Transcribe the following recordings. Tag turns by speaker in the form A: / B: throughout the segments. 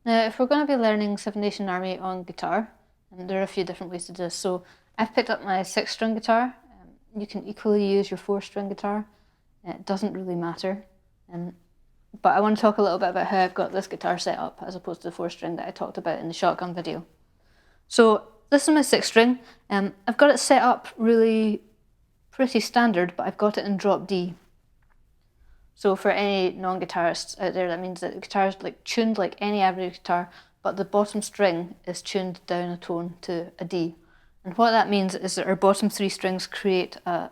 A: Now, if we're going to be learning Seven Nation Army on guitar, and there are a few different ways to do this. So I've picked up my 6-string guitar. You can equally use your 4-string guitar. It doesn't really matter. But I want to talk a little bit about how I've got this guitar set up as opposed to the 4-string that I talked about in the shotgun video. So this is my 6-string. I've got it set up really pretty standard, but I've got it in drop D. So for any non-guitarists out there, that means that the guitar is tuned like any average guitar, but the bottom string is tuned down a tone to a D. And what that means is that our bottom 3 strings create a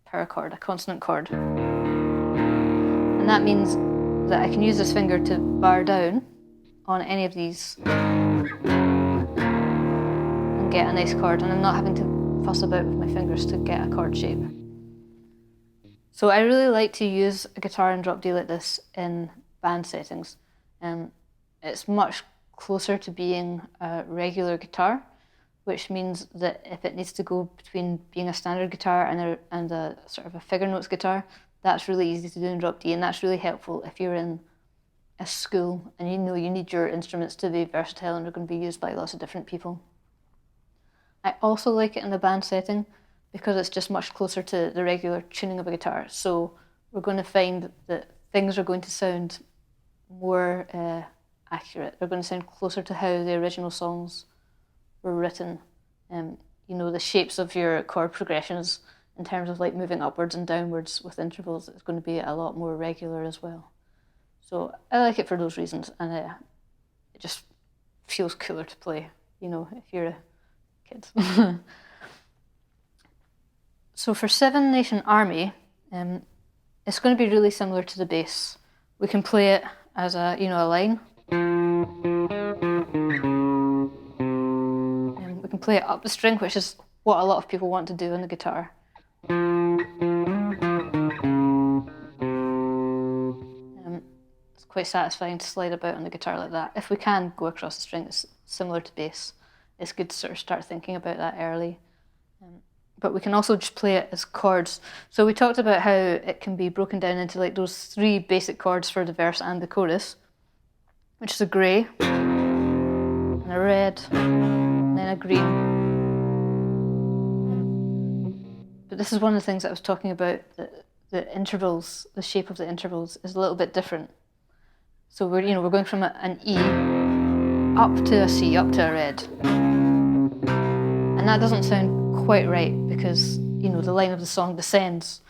A: power chord, a consonant chord. And that means that I can use this finger to bar down on any of these and get a nice chord, and I'm not having to fuss about with my fingers to get a chord shape. So I really like to use a guitar in drop D like this in band settings. It's much closer to being a regular guitar, which means that if it needs to go between being a standard guitar and a sort of a Figurenotes guitar, that's really easy to do in drop D, and that's really helpful if you're in a school and you know you need your instruments to be versatile and they're going to be used by lots of different people. I also like it in the band setting because it's just much closer to the regular tuning of a guitar. So we're going to find that things are going to sound more accurate. They're going to sound closer to how the original songs were written. You know, the shapes of your chord progressions in terms of like moving upwards and downwards with intervals is going to be a lot more regular as well. So I like it for those reasons, and it just feels cooler to play, you know, if you're a kid. So for Seven Nation Army, it's going to be really similar to the bass. We can play it as a line. We can play it up the string, which is what a lot of people want to do on the guitar. It's quite satisfying to slide about on the guitar like that. If we can go across the string, it's similar to bass. It's good to sort of start thinking about that early. But we can also just play it as chords. So we talked about how it can be broken down into like those 3 basic chords for the verse and the chorus, which is a grey, and a red, and then a green. But this is one of the things that I was talking about, that the intervals, the shape of the intervals is a little bit different. So we're going from an E up to a C, up to a red. And that doesn't sound quite right because, the line of the song descends.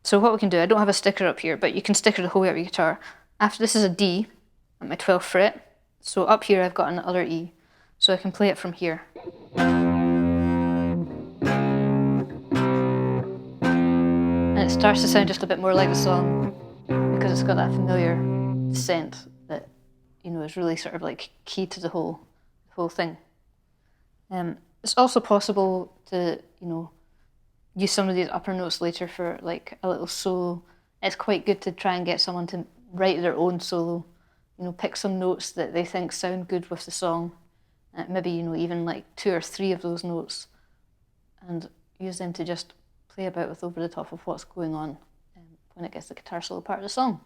A: So what we can do, I don't have a sticker up here, but you can sticker the whole way up your guitar. After this is a D at my 12th fret. So up here I've got another E. So I can play it from here. And it starts to sound just a bit more like the song because it's got that familiar descent that, is really sort of like key to the whole thing. It's also possible to, use some of these upper notes later for like a little solo. It's quite good to try and get someone to write their own solo. Pick some notes that they think sound good with the song. Maybe, even like 2 or 3 of those notes, and use them to just play about with over the top of what's going on when it gets the guitar solo part of the song.